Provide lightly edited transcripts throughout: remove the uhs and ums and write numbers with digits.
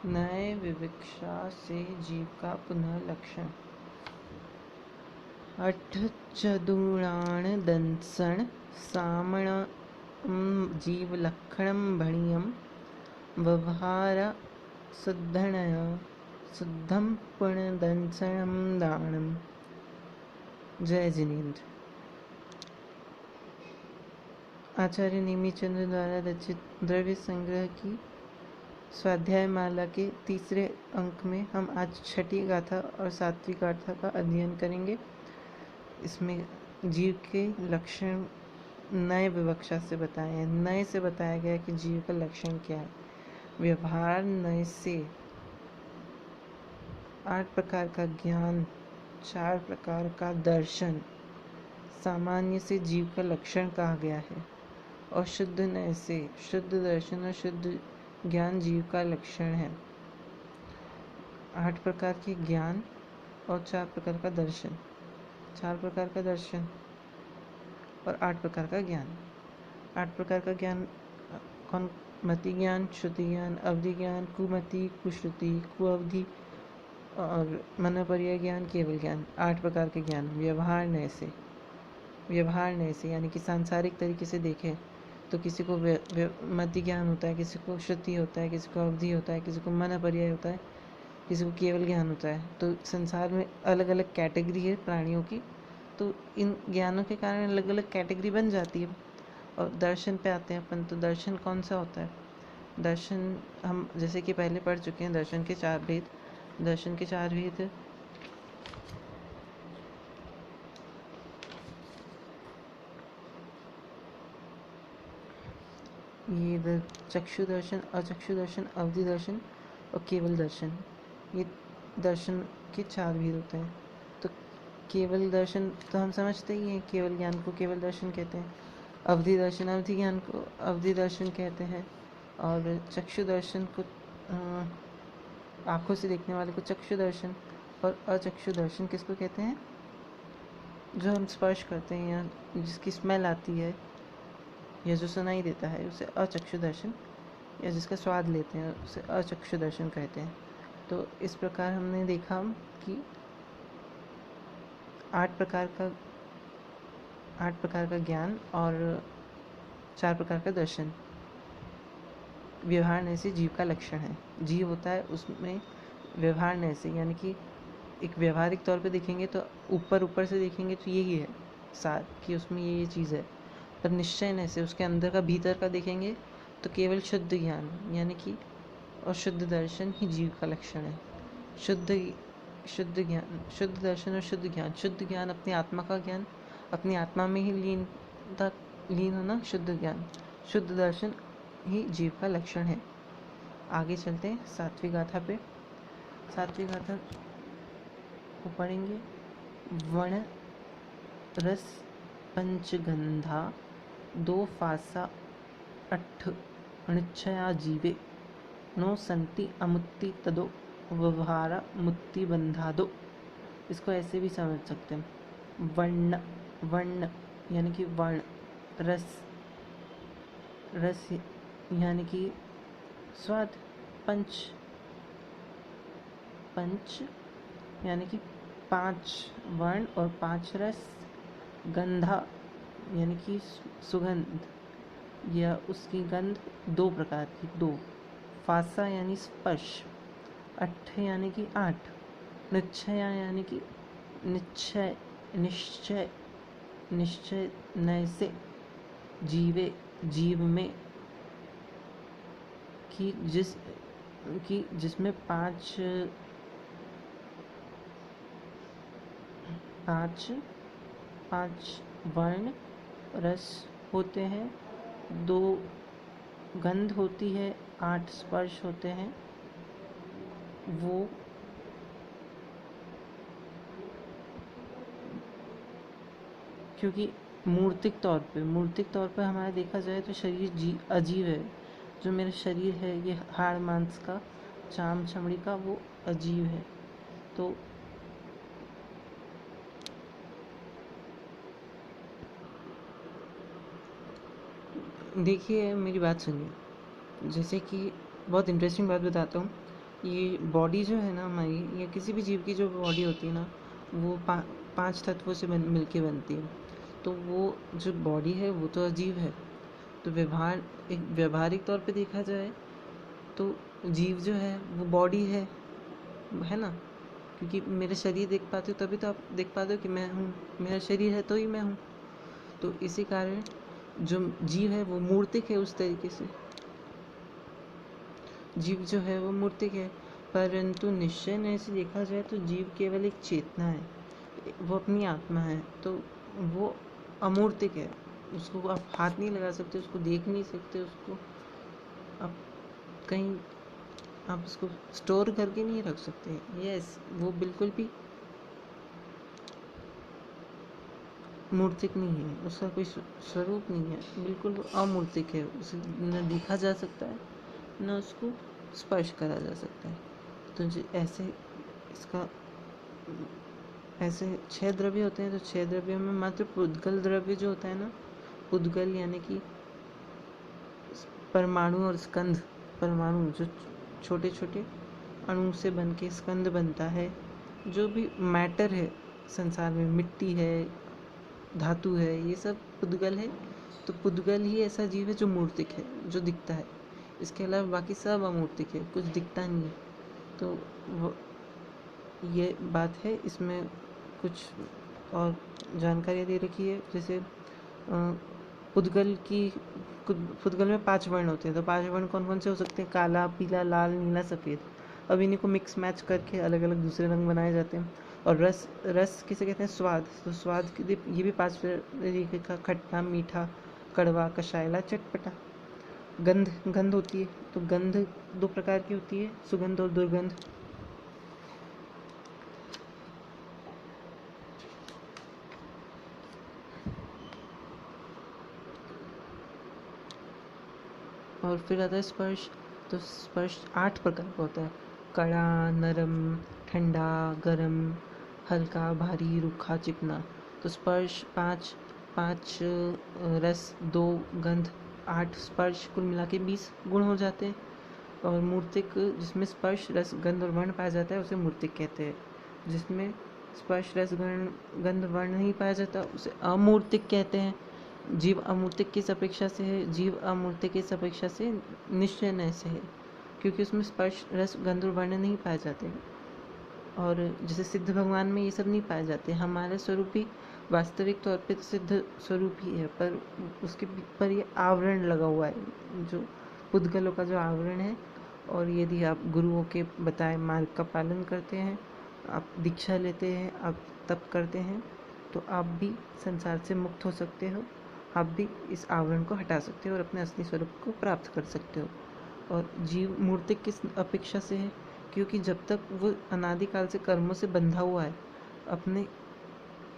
नए विवक्षा से जीव का पुनः लक्षण। अठ चतुराण दंसन सामण जीव लक्षणम भणियम व्यवहार शुद्धनय शुद्धम पुण्यदंसनम दानम। जय जिनेन्द्र। आचार्य नेमीचंद्र द्वारा रचित द्रव्य संग्रह की स्वाध्याय माला के तीसरे अंक में हम आज छठी गाथा और सातवीं गाथा का अध्ययन करेंगे। इसमें जीव के लक्षण नए विवक्षा से बताए हैं। नए से बताया गया कि जीव का लक्षण क्या है। व्यवहार नए से 8 प्रकार का ज्ञान, 4 प्रकार का दर्शन सामान्य से जीव का लक्षण कहा गया है। और शुद्ध नय से शुद्ध दर्शन और शुद्ध ज्ञान जीव का लक्षण है। 8 प्रकार के ज्ञान और 4 प्रकार का दर्शन। 4 प्रकार का दर्शन और 8 प्रकार का ज्ञान। 8 प्रकार का ज्ञान कौन? मति ज्ञान, श्रुति ज्ञान, अवधि ज्ञान, कुमति, कुश्रुति, कुअवधि और मनपर्याय ज्ञान, केवल ज्ञान। 8 प्रकार के ज्ञान। व्यवहार नय से, व्यवहार नय से यानी कि सांसारिक तरीके से देखें तो किसी को मति ज्ञान होता है, किसी को श्रुति होता है, किसी को अवधि होता है, किसी को मनपर्याय होता है, किसी को केवल ज्ञान होता है। तो संसार में अलग अलग कैटेगरी है प्राणियों की, तो इन ज्ञानों के कारण अलग अलग कैटेगरी बन जाती है। और दर्शन पे आते हैं अपन, तो दर्शन कौन सा होता है? दर्शन हम जैसे कि पहले पढ़ चुके हैं, दर्शन के 4 भेद। दर्शन के 4 भेद ये चक्षु दर्शन, अचक्षु दर्शन, अवधि दर्शन और केवल दर्शन। ये दर्शन के 4 भेद होते हैं। तो केवल दर्शन तो हम समझते ही हैं, केवल ज्ञान को केवल दर्शन कहते हैं। अवधि दर्शन, अवधि ज्ञान को अवधि दर्शन कहते हैं। और चक्षु दर्शन को आँखों से देखने वाले को चक्षु दर्शन। और अचक्षु दर्शन किसको कहते हैं? जो हम स्पर्श करते हैं या जिसकी स्मेल आती है या जो सुनाई देता है उसे अचक्षु दर्शन, या जिसका स्वाद लेते हैं उसे अचक्षु दर्शन कहते हैं। तो इस प्रकार हमने देखा कि 8 प्रकार का ज्ञान और 4 प्रकार का दर्शन व्यवहार नय से जीव का लक्षण है। जीव होता है उसमें व्यवहार नय से, यानी कि एक व्यवहारिक तौर पे देखेंगे तो ऊपर से देखेंगे तो यही है सार कि उसमें ये चीज़ है। पर निश्चय नय से उसके अंदर का भीतर का देखेंगे तो केवल शुद्ध ज्ञान यानी कि और शुद्ध दर्शन ही जीव का लक्षण है। शुद्ध ज्ञान, शुद्ध दर्शन और शुद्ध ज्ञान। शुद्ध ज्ञान अपनी आत्मा का ज्ञान, अपनी आत्मा में ही लीन होना शुद्ध ज्ञान। शुद्ध दर्शन ही जीव का लक्षण है। आगे चलते हैं 7वीं गाथा पे। 7वीं गाथा को पढ़ेंगे। वर्ण रस पंचगंधा 2 फासा 8 अनिच्छया जीवे नो संति अमुत्ति तदो व्यवहारा मुक्ति बंधादो। इसको ऐसे भी समझ सकते हैं। वर्ण, वर्ण यानी कि वर्ण, रस, रस यानी कि स्वाद, पंच, पंच यानी कि 5 वर्ण और 5 रस, गंधा यानी कि सुगंध या उसकी गंध 2 प्रकार की, 2, फासा यानी स्पर्श, 8 यानी कि 8, निश्चया यानी कि निश्चय, निश्चय, निश्चय नय से जीवे, जीव में कि जिसमें 5 वर्ण रस होते हैं, 2 गंध होती है, 8 स्पर्श होते हैं। वो क्योंकि मूर्तिक तौर पे हमारा देखा जाए तो शरीर अजीव है। जो मेरा शरीर है ये हाड़ मांस का, चाम चमड़ी का, वो अजीव है। तो देखिए, मेरी बात सुनिए। जैसे कि बहुत इंटरेस्टिंग बात बताता हूँ। ये बॉडी जो है ना हमारी, या किसी भी जीव की जो बॉडी होती है ना, वो पांच तत्वों से मिलके बनती है। तो वो जो बॉडी है वो तो अजीब है। तो एक व्यवहारिक तौर पे देखा जाए तो जीव जो है वो बॉडी है ना, क्योंकि मेरा शरीर देख पाते हो तभी तो आप देख पाते हो कि मैं हूँ, मेरा शरीर है तो ही मैं हूँ। तो इसी कारण जो जीव है वो मूर्तिक है। उस तरीके से जीव जो है वो मूर्तिक है, परंतु निश्चय में ऐसे देखा जाए तो जीव केवल एक चेतना है, वो अपनी आत्मा है। तो वो अमूर्तिक है, उसको आप हाथ नहीं लगा सकते, उसको देख नहीं सकते, उसको आप कहीं आप उसको स्टोर करके नहीं रख सकते। यस, वो बिल्कुल भी मूर्तिक नहीं है, उसका कोई स्वरूप नहीं है, बिल्कुल वो अमूर्तिक है। उसे न देखा जा सकता है, न उसको स्पर्श करा जा सकता है। तो ऐसे इसका ऐसे 6 द्रव्य होते हैं। तो 6 द्रव्यों में मात्र पुद्गल द्रव्य जो होता है ना, पुद्गल यानी कि परमाणु और स्कंध, परमाणु जो छोटे छोटे अणु से बन के स्कंद बनता है, जो भी मैटर है संसार में, मिट्टी है, धातु है, ये सब पुद्गल है। तो पुद्गल ही ऐसा जीव है जो मूर्तिक है, जो दिखता है। इसके अलावा बाकी सब अमूर्तिक है, कुछ दिखता नहीं है। तो वो ये बात है। इसमें कुछ और जानकारी दे रखी है, जैसे पुद्गल पुद्गल में 5 वर्ण होते हैं। तो 5 वर्ण कौन कौन से हो सकते हैं? काला, पीला, लाल, नीला, सफ़ेद। अब इन्हीं को मिक्स मैच करके अलग अलग दूसरे रंग बनाए जाते हैं। और रस रस किसे कहते हैं? स्वाद। तो स्वाद ये भी 5 तरीके का, खट्टा, मीठा, कड़वा, कषायला, चटपटा। गंध गंध होती है। तो गंध 2 प्रकार की होती है, सुगंध और दुर्गंध। और फिर आता है स्पर्श। तो स्पर्श 8 प्रकार का होता है। कड़ा, नरम, ठंडा, गरम, हल्का, भारी, रूखा, चिकना। तो स्पर्श 5 5 रस, 2 गंध, 8 स्पर्श, कुल मिला के 20 गुण हो जाते हैं। और मूर्तिक, जिसमें स्पर्श, रस, गंध और वर्ण पाया जाता है, उसे मूर्तिक कहते हैं। जिसमें स्पर्श, रस, गंध, वर्ण नहीं पाया जाता, उसे अमूर्तिक कहते हैं। जीव अमूर्तिक की अपेक्षा से है, जीव अमूर्तिक की अपेक्षा से निश्चय नय से है, क्योंकि उसमें स्पर्श, रस, गंध और वर्ण नहीं पाए जाते। और जैसे सिद्ध भगवान में ये सब नहीं पाए जाते। हमारा स्वरूप भी वास्तविक तौर पे तो सिद्ध स्वरूप ही है, पर उसके पर ये आवरण लगा हुआ है, जो पुद्गलों का जो आवरण है। और यदि आप गुरुओं के बताए मार्ग का पालन करते हैं, आप दीक्षा लेते हैं, आप तप करते हैं, तो आप भी संसार से मुक्त हो सकते हो। आप भी इस आवरण को हटा सकते हो और अपने असली स्वरूप को प्राप्त कर सकते हो। और जीव मूर्तिक किस अपेक्षा से है? क्योंकि जब तक वो अनादिकाल से कर्मों से बंधा हुआ है, अपने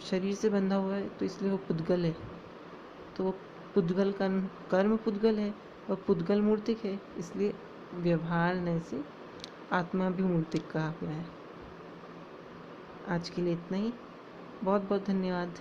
शरीर से बंधा हुआ है, तो इसलिए वो पुद्गल है। तो वो पुद्गल कर्म पुद्गल है और पुद्गल मूर्तिक है, इसलिए व्यवहार ने से आत्मा भी मूर्तिक कहा गया है। आज के लिए इतना ही। बहुत बहुत धन्यवाद।